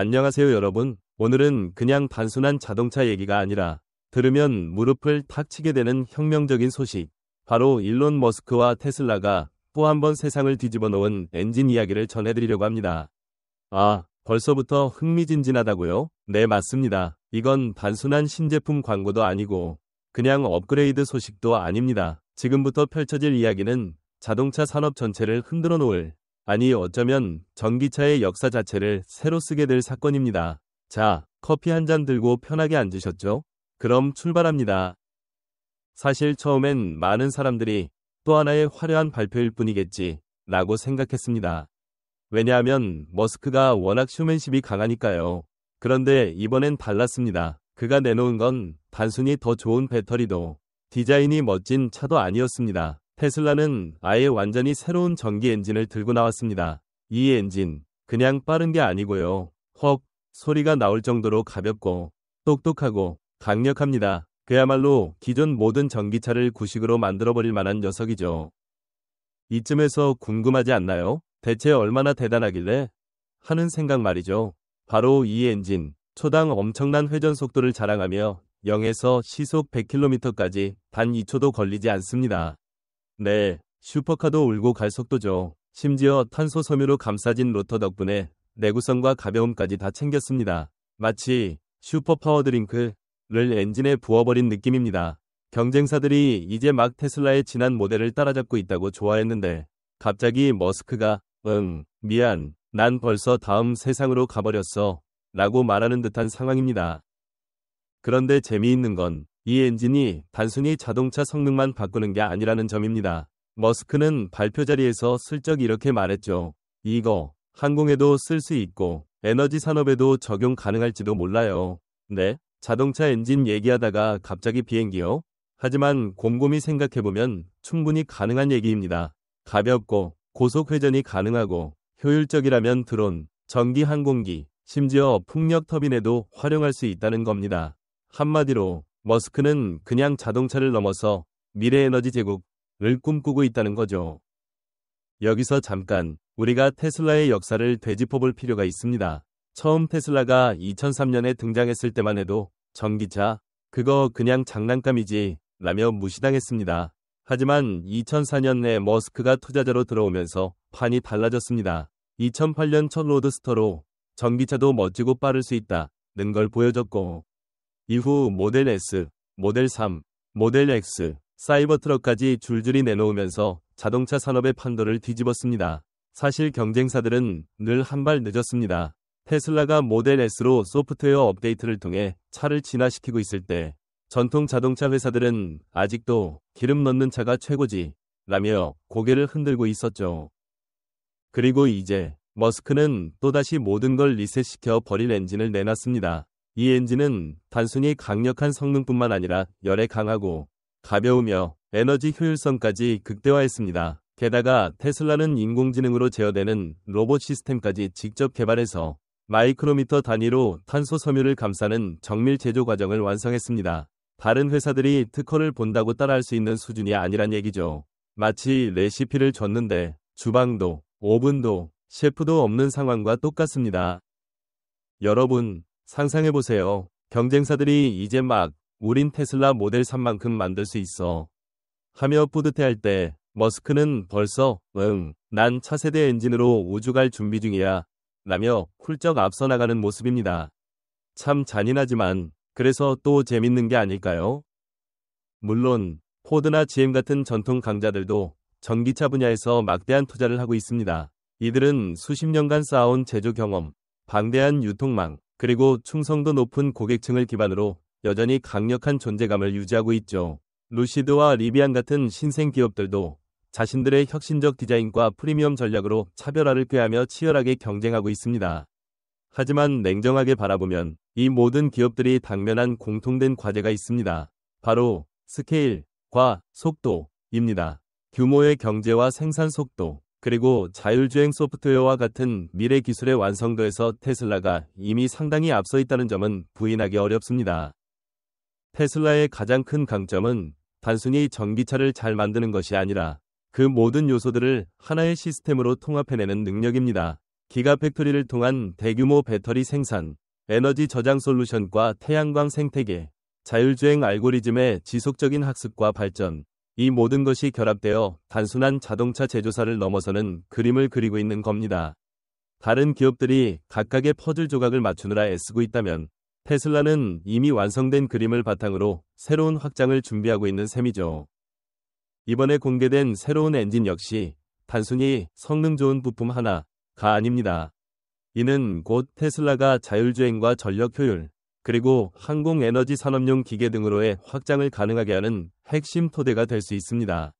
안녕하세요 여러분. 오늘은 그냥 단순한 자동차 얘기가 아니라 들으면 무릎을 탁 치게 되는 혁명적인 소식. 바로 일론 머스크와 테슬라가 또 한 번 세상을 뒤집어 놓은 엔진 이야기를 전해드리려고 합니다. 아, 벌써부터 흥미진진하다고요? 네, 맞습니다. 이건 단순한 신제품 광고도 아니고 그냥 업그레이드 소식도 아닙니다. 지금부터 펼쳐질 이야기는 자동차 산업 전체를 흔들어 놓을, 아니 어쩌면 전기차의 역사 자체를 새로 쓰게 될 사건입니다. 자, 커피 한 잔 들고 편하게 앉으셨죠? 그럼 출발합니다. 사실 처음엔 많은 사람들이 또 하나의 화려한 발표일 뿐이겠지 라고 생각했습니다. 왜냐하면 머스크가 워낙 쇼맨십이 강하니까요. 그런데 이번엔 달랐습니다. 그가 내놓은 건 단순히 더 좋은 배터리도 디자인이 멋진 차도 아니었습니다. 테슬라는 아예 완전히 새로운 전기 엔진을 들고 나왔습니다. 이 엔진, 그냥 빠른 게 아니고요. 헉, 소리가 나올 정도로 가볍고 똑똑하고 강력합니다. 그야말로 기존 모든 전기차를 구식으로 만들어버릴 만한 녀석이죠. 이쯤에서 궁금하지 않나요? 대체 얼마나 대단하길래? 하는 생각 말이죠. 바로 이 엔진, 초당 엄청난 회전 속도를 자랑하며 0에서 시속 100km까지 단 2초도 걸리지 않습니다. 네, 슈퍼카도 울고 갈 속도죠. 심지어 탄소 섬유로 감싸진 로터 덕분에 내구성과 가벼움까지 다 챙겼습니다. 마치 슈퍼 파워드링크를 엔진에 부어버린 느낌입니다. 경쟁사들이 이제 막 테슬라의 지난 모델을 따라잡고 있다고 좋아했는데 갑자기 머스크가 미안, 난 벌써 다음 세상으로 가버렸어 라고 말하는 듯한 상황입니다. 그런데 재미있는 건 이 엔진이 단순히 자동차 성능만 바꾸는 게 아니라는 점입니다. 머스크는 발표 자리에서 슬쩍 이렇게 말했죠. 이거 항공에도 쓸 수 있고 에너지 산업에도 적용 가능할지도 몰라요. 네? 자동차 엔진 얘기하다가 갑자기 비행기요? 하지만 곰곰이 생각해보면 충분히 가능한 얘기입니다. 가볍고 고속 회전이 가능하고 효율적이라면 드론, 전기 항공기, 심지어 풍력 터빈에도 활용할 수 있다는 겁니다. 한마디로 머스크는 그냥 자동차를 넘어서 미래 에너지 제국을 꿈꾸고 있다는 거죠. 여기서 잠깐 우리가 테슬라의 역사를 되짚어볼 필요가 있습니다. 처음 테슬라가 2003년에 등장했을 때만 해도 전기차, 그거 그냥 장난감이지 라며 무시당했습니다. 하지만 2004년에 머스크가 투자자로 들어오면서 판이 달라졌습니다. 2008년 첫 로드스터로 전기차도 멋지고 빠를 수 있다는 걸 보여줬고, 이후 모델 S, 모델 3, 모델 X, 사이버트럭까지 줄줄이 내놓으면서 자동차 산업의 판도를 뒤집었습니다. 사실 경쟁사들은 늘 한 발 늦었습니다. 테슬라가 모델 S로 소프트웨어 업데이트를 통해 차를 진화시키고 있을 때 전통 자동차 회사들은 아직도 기름 넣는 차가 최고지 라며 고개를 흔들고 있었죠. 그리고 이제 머스크는 또다시 모든 걸 리셋시켜 버릴 엔진을 내놨습니다. 이 엔진은 단순히 강력한 성능뿐만 아니라 열에 강하고 가벼우며 에너지 효율성까지 극대화했습니다. 게다가 테슬라는 인공지능으로 제어되는 로봇 시스템까지 직접 개발해서 마이크로미터 단위로 탄소 섬유를 감싸는 정밀 제조 과정을 완성했습니다. 다른 회사들이 특허를 본다고 따라할 수 있는 수준이 아니란 얘기죠. 마치 레시피를 줬는데 주방도, 오븐도, 셰프도 없는 상황과 똑같습니다. 여러분, 상상해보세요. 경쟁사들이 이제 막 우린 테슬라 모델 3만큼 만들 수 있어 하며 뿌듯해할 때 머스크는 벌써 난 차세대 엔진으로 우주 갈 준비 중이야 라며 훌쩍 앞서 나가는 모습입니다. 참 잔인하지만 그래서 또 재밌는 게 아닐까요? 물론 포드나 GM 같은 전통 강자들도 전기차 분야에서 막대한 투자를 하고 있습니다. 이들은 수십 년간 쌓아온 제조 경험, 방대한 유통망, 그리고 충성도 높은 고객층을 기반으로 여전히 강력한 존재감을 유지하고 있죠. 루시드와 리비안 같은 신생 기업들도 자신들의 혁신적 디자인과 프리미엄 전략으로 차별화를 꾀하며 치열하게 경쟁하고 있습니다. 하지만 냉정하게 바라보면 이 모든 기업들이 당면한 공통된 과제가 있습니다. 바로 스케일과 속도입니다. 규모의 경제와 생산 속도, 그리고 자율주행 소프트웨어와 같은 미래 기술의 완성도에서 테슬라가 이미 상당히 앞서 있다는 점은 부인하기 어렵습니다. 테슬라의 가장 큰 강점은 단순히 전기차를 잘 만드는 것이 아니라 그 모든 요소들을 하나의 시스템으로 통합해내는 능력입니다. 기가팩토리를 통한 대규모 배터리 생산, 에너지 저장 솔루션과 태양광 생태계, 자율주행 알고리즘의 지속적인 학습과 발전, 이 모든 것이 결합되어 단순한 자동차 제조사를 넘어서는 그림을 그리고 있는 겁니다. 다른 기업들이 각각의 퍼즐 조각을 맞추느라 애쓰고 있다면 테슬라는 이미 완성된 그림을 바탕으로 새로운 확장을 준비하고 있는 셈이죠. 이번에 공개된 새로운 엔진 역시 단순히 성능 좋은 부품 하나가 아닙니다. 이는 곧 테슬라가 자율주행과 전력 효율, 그리고 항공 에너지 산업용 기계 등으로의 확장을 가능하게 하는 핵심 토대가 될 수 있습니다.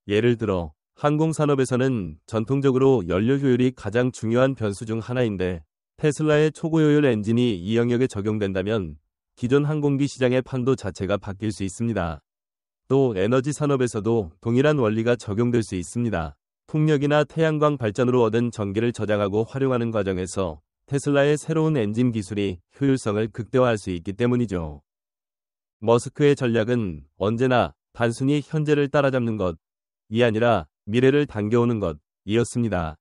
예를 들어 항공산업에서는 전통적으로 연료 효율이 가장 중요한 변수 중 하나인데 테슬라의 초고효율 엔진이 이 영역에 적용된다면 기존 항공기 시장의 판도 자체가 바뀔 수 있습니다. 또 에너지 산업에서도 동일한 원리가 적용될 수 있습니다. 풍력이나 태양광 발전으로 얻은 전기를 저장하고 활용하는 과정에서 테슬라의 새로운 엔진 기술이 효율성을 극대화할 수 있기 때문이죠. 머스크의 전략은 언제나 단순히 현재를 따라잡는 것이 아니라 미래를 당겨오는 것이었습니다.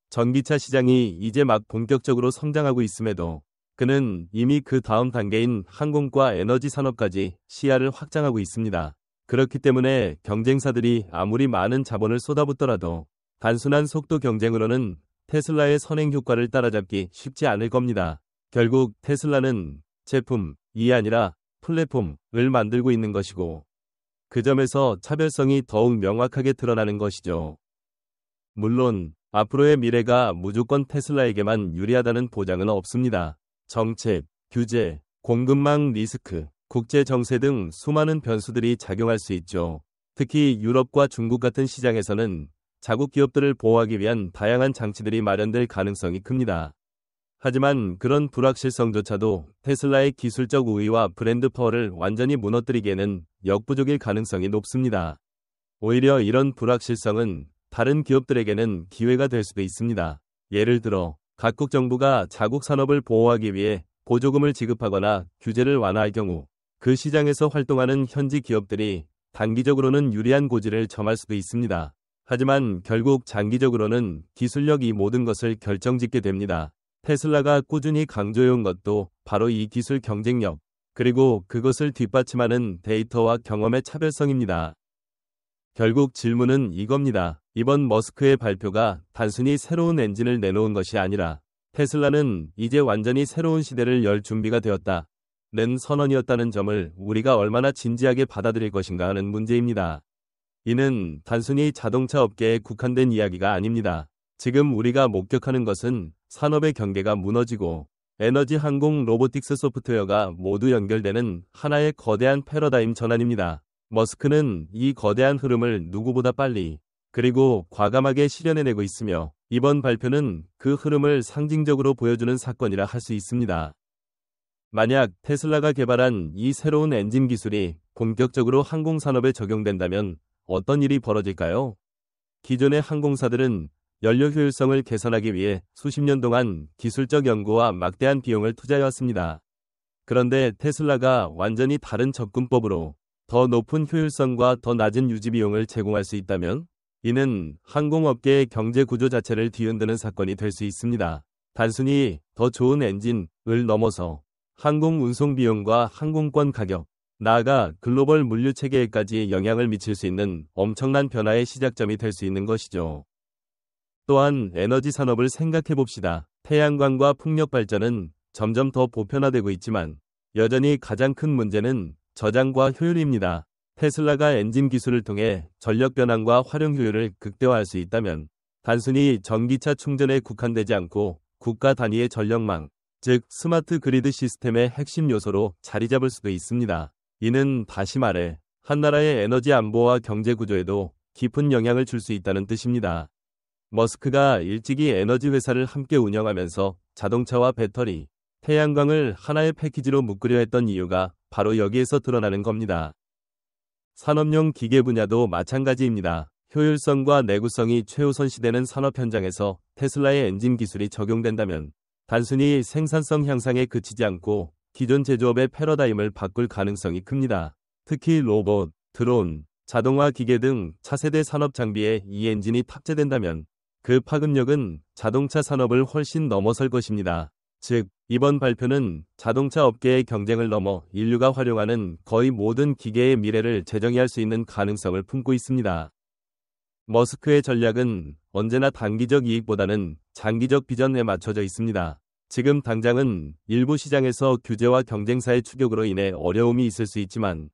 전기차 시장이 이제 막 본격적으로 성장하고 있음에도 그는 이미 그 다음 단계인 항공과 에너지 산업까지 시야를 확장하고 있습니다. 그렇기 때문에 경쟁사들이 아무리 많은 자본을 쏟아붓더라도 단순한 속도 경쟁으로는 테슬라의 선행 효과를 따라잡기 쉽지 않을 겁니다. 결국 테슬라는 제품이 아니라 플랫폼을 만들고 있는 것이고 그 점에서 차별성이 더욱 명확하게 드러나는 것이죠. 물론 앞으로의 미래가 무조건 테슬라에게만 유리하다는 보장은 없습니다. 정책, 규제, 공급망 리스크, 국제 정세 등 수많은 변수들이 작용할 수 있죠. 특히 유럽과 중국 같은 시장에서는 자국 기업들을 보호하기 위한 다양한 장치들이 마련될 가능성이 큽니다. 하지만 그런 불확실성조차도 테슬라의 기술적 우위와 브랜드 파워를 완전히 무너뜨리기에는 역부족일 가능성이 높습니다. 오히려 이런 불확실성은 다른 기업들에게는 기회가 될 수도 있습니다. 예를 들어 각국 정부가 자국 산업을 보호하기 위해 보조금을 지급하거나 규제를 완화할 경우 그 시장에서 활동하는 현지 기업들이 단기적으로는 유리한 고지를 점할 수도 있습니다. 하지만 결국 장기적으로는 기술력이 모든 것을 결정짓게 됩니다. 테슬라가 꾸준히 강조해온 것도 바로 이 기술 경쟁력, 그리고 그것을 뒷받침하는 데이터와 경험의 차별성입니다. 결국 질문은 이겁니다. 이번 머스크의 발표가 단순히 새로운 엔진을 내놓은 것이 아니라 테슬라는 이제 완전히 새로운 시대를 열 준비가 되었다는 선언이었다는 점을 우리가 얼마나 진지하게 받아들일 것인가 하는 문제입니다. 이는 단순히 자동차 업계에 국한된 이야기가 아닙니다. 지금 우리가 목격하는 것은 산업의 경계가 무너지고 에너지, 항공, 로보틱스, 소프트웨어가 모두 연결되는 하나의 거대한 패러다임 전환입니다. 머스크는 이 거대한 흐름을 누구보다 빨리 그리고 과감하게 실현해내고 있으며 이번 발표는 그 흐름을 상징적으로 보여주는 사건이라 할 수 있습니다. 만약 테슬라가 개발한 이 새로운 엔진 기술이 본격적으로 항공산업에 적용된다면 어떤 일이 벌어질까요? 기존의 항공사들은 연료 효율성을 개선하기 위해 수십 년 동안 기술적 연구와 막대한 비용을 투자해왔습니다. 그런데 테슬라가 완전히 다른 접근법으로 더 높은 효율성과 더 낮은 유지 비용을 제공할 수 있다면 이는 항공업계의 경제 구조 자체를 뒤흔드는 사건이 될 수 있습니다. 단순히 더 좋은 엔진을 넘어서 항공 운송 비용과 항공권 가격, 나아가 글로벌 물류 체계에까지 영향을 미칠 수 있는 엄청난 변화의 시작점이 될 수 있는 것이죠. 또한 에너지 산업을 생각해 봅시다. 태양광과 풍력 발전은 점점 더 보편화되고 있지만 여전히 가장 큰 문제는 저장과 효율입니다. 테슬라가 엔진 기술을 통해 전력 변환과 활용 효율을 극대화할 수 있다면 단순히 전기차 충전에 국한되지 않고 국가 단위의 전력망, 즉 스마트 그리드 시스템의 핵심 요소로 자리 잡을 수도 있습니다. 이는 다시 말해 한 나라의 에너지 안보와 경제 구조에도 깊은 영향을 줄 수 있다는 뜻입니다. 머스크가 일찍이 에너지 회사를 함께 운영하면서 자동차와 배터리, 태양광을 하나의 패키지로 묶으려 했던 이유가 바로 여기에서 드러나는 겁니다. 산업용 기계 분야도 마찬가지입니다. 효율성과 내구성이 최우선시되는 산업 현장에서 테슬라의 엔진 기술이 적용된다면 단순히 생산성 향상에 그치지 않고 기존 제조업의 패러다임을 바꿀 가능성이 큽니다. 특히 로봇, 드론, 자동화 기계 등 차세대 산업 장비에 이 엔진이 탑재된다면 그 파급력은 자동차 산업을 훨씬 넘어설 것입니다. 즉, 이번 발표는 자동차 업계의 경쟁을 넘어 인류가 활용하는 거의 모든 기계의 미래를 재정의할 수 있는 가능성을 품고 있습니다. 머스크의 전략은 언제나 단기적 이익보다는 장기적 비전에 맞춰져 있습니다. 지금 당장은 일부 시장에서 규제와 경쟁사의 추격으로 인해 어려움이 있을 수 있지만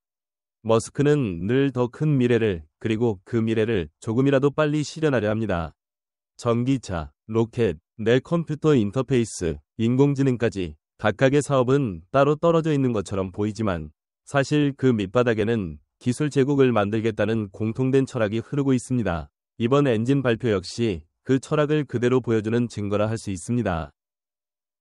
머스크는 늘 더 큰 미래를, 그리고 그 미래를 조금이라도 빨리 실현하려 합니다. 전기차, 로켓, 내 컴퓨터 인터페이스, 인공지능까지 각각의 사업은 따로 떨어져 있는 것처럼 보이지만 사실 그 밑바닥에는 기술 제국을 만들겠다는 공통된 철학이 흐르고 있습니다. 이번 엔진 발표 역시 그 철학을 그대로 보여주는 증거라 할 수 있습니다.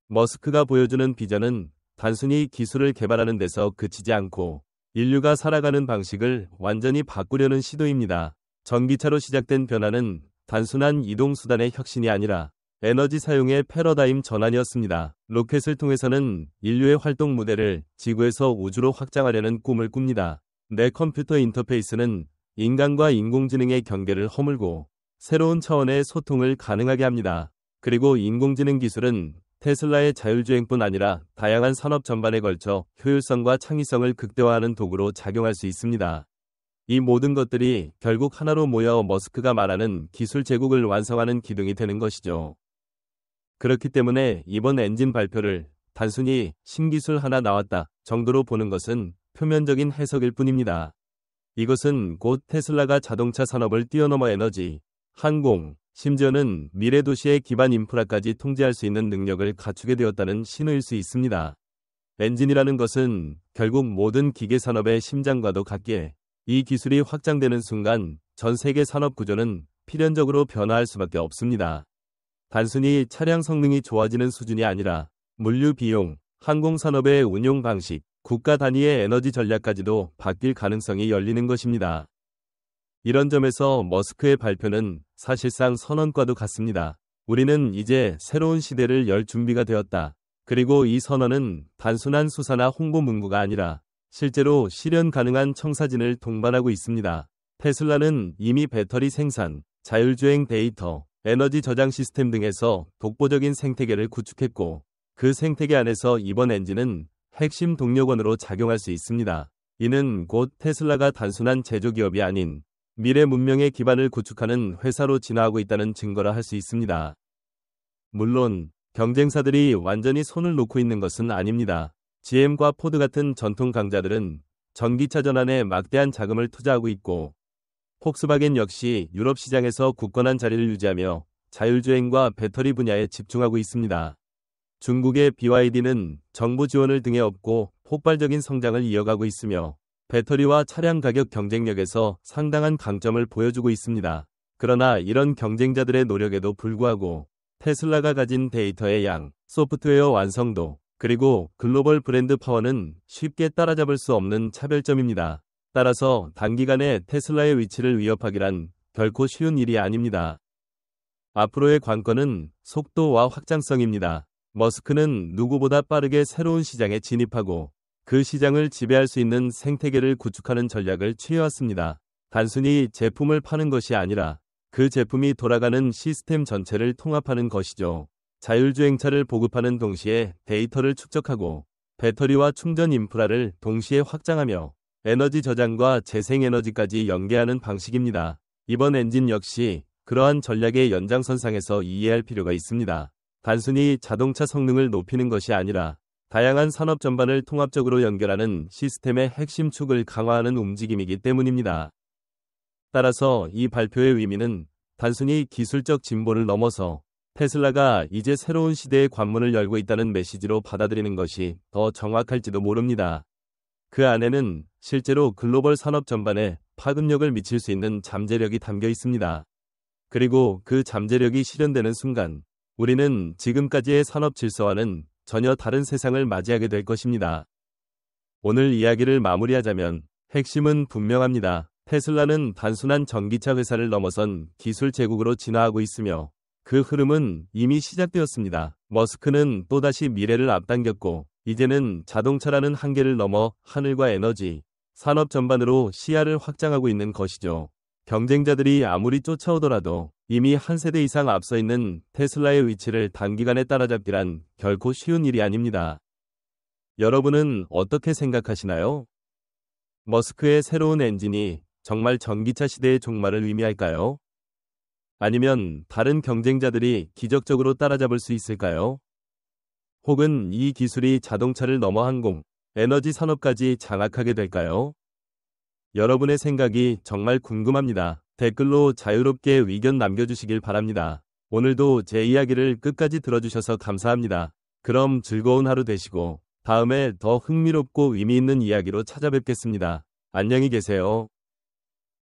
머스크가 보여주는 비전은 단순히 기술을 개발하는 데서 그치지 않고 인류가 살아가는 방식을 완전히 바꾸려는 시도입니다. 전기차로 시작된 변화는 단순한 이동수단의 혁신이 아니라 에너지 사용의 패러다임 전환이었습니다. 로켓을 통해서는 인류의 활동 무대를 지구에서 우주로 확장하려는 꿈을 꿉니다. 내 컴퓨터 인터페이스는 인간과 인공지능의 경계를 허물고 새로운 차원의 소통을 가능하게 합니다. 그리고 인공지능 기술은 테슬라의 자율주행뿐 아니라 다양한 산업 전반에 걸쳐 효율성과 창의성을 극대화하는 도구로 작용할 수 있습니다. 이 모든 것들이 결국 하나로 모여 머스크가 말하는 기술 제국을 완성하는 기둥이 되는 것이죠. 그렇기 때문에 이번 엔진 발표를 단순히 신기술 하나 나왔다 정도로 보는 것은 표면적인 해석일 뿐입니다. 이것은 곧 테슬라가 자동차 산업을 뛰어넘어 에너지, 항공, 심지어는 미래 도시의 기반 인프라까지 통제할 수 있는 능력을 갖추게 되었다는 신호일 수 있습니다. 엔진이라는 것은 결국 모든 기계 산업의 심장과도 같기에 이 기술이 확장되는 순간 전 세계 산업 구조는 필연적으로 변화할 수밖에 없습니다. 단순히 차량 성능이 좋아지는 수준이 아니라 물류 비용, 항공산업의 운용 방식, 국가 단위의 에너지 전략까지도 바뀔 가능성이 열리는 것입니다. 이런 점에서 머스크의 발표는 사실상 선언과도 같습니다. 우리는 이제 새로운 시대를 열 준비가 되었다. 그리고 이 선언은 단순한 수사나 홍보 문구가 아니라 실제로 실현 가능한 청사진을 동반하고 있습니다. 테슬라는 이미 배터리 생산, 자율주행 데이터, 에너지 저장 시스템 등에서 독보적인 생태계를 구축했고 그 생태계 안에서 이번 엔진은 핵심 동력원으로 작용할 수 있습니다. 이는 곧 테슬라가 단순한 제조기업이 아닌 미래 문명의 기반을 구축하는 회사로 진화하고 있다는 증거라 할 수 있습니다. 물론 경쟁사들이 완전히 손을 놓고 있는 것은 아닙니다. GM과 포드 같은 전통 강자들은 전기차 전환에 막대한 자금을 투자하고 있고 폭스바겐 역시 유럽 시장에서 굳건한 자리를 유지하며 자율주행과 배터리 분야에 집중하고 있습니다. 중국의 BYD는 정부 지원을 등에 업고 폭발적인 성장을 이어가고 있으며 배터리와 차량 가격 경쟁력에서 상당한 강점을 보여주고 있습니다. 그러나 이런 경쟁자들의 노력에도 불구하고 테슬라가 가진 데이터의 양, 소프트웨어 완성도, 그리고 글로벌 브랜드 파워는 쉽게 따라잡을 수 없는 차별점입니다. 따라서 단기간에 테슬라의 위치를 위협하기란 결코 쉬운 일이 아닙니다. 앞으로의 관건은 속도와 확장성입니다. 머스크는 누구보다 빠르게 새로운 시장에 진입하고 그 시장을 지배할 수 있는 생태계를 구축하는 전략을 취해왔습니다. 단순히 제품을 파는 것이 아니라 그 제품이 돌아가는 시스템 전체를 통합하는 것이죠. 자율주행차를 보급하는 동시에 데이터를 축적하고 배터리와 충전 인프라를 동시에 확장하며 에너지 저장과 재생에너지까지 연계하는 방식입니다. 이번 엔진 역시 그러한 전략의 연장선상에서 이해할 필요가 있습니다. 단순히 자동차 성능을 높이는 것이 아니라 다양한 산업 전반을 통합적으로 연결하는 시스템의 핵심 축을 강화하는 움직임이기 때문입니다. 따라서 이 발표의 의미는 단순히 기술적 진보를 넘어서 테슬라가 이제 새로운 시대의 관문을 열고 있다는 메시지로 받아들이는 것이 더 정확할지도 모릅니다. 그 안에는 실제로 글로벌 산업 전반에 파급력을 미칠 수 있는 잠재력이 담겨 있습니다. 그리고 그 잠재력이 실현되는 순간 우리는 지금까지의 산업 질서와는 전혀 다른 세상을 맞이하게 될 것입니다. 오늘 이야기를 마무리하자면 핵심은 분명합니다. 테슬라는 단순한 전기차 회사를 넘어선 기술 제국으로 진화하고 있으며 그 흐름은 이미 시작되었습니다. 머스크는 또다시 미래를 앞당겼고 이제는 자동차라는 한계를 넘어 하늘과 에너지, 산업 전반으로 시야를 확장하고 있는 것이죠. 경쟁자들이 아무리 쫓아오더라도 이미 한 세대 이상 앞서 있는 테슬라의 위치를 단기간에 따라잡기란 결코 쉬운 일이 아닙니다. 여러분은 어떻게 생각하시나요? 머스크의 새로운 엔진이 정말 전기차 시대의 종말을 의미할까요? 아니면 다른 경쟁자들이 기적적으로 따라잡을 수 있을까요? 혹은 이 기술이 자동차를 넘어 항공, 에너지 산업까지 장악하게 될까요? 여러분의 생각이 정말 궁금합니다. 댓글로 자유롭게 의견 남겨주시길 바랍니다. 오늘도 제 이야기를 끝까지 들어주셔서 감사합니다. 그럼 즐거운 하루 되시고 다음에 더 흥미롭고 의미 있는 이야기로 찾아뵙겠습니다. 안녕히 계세요.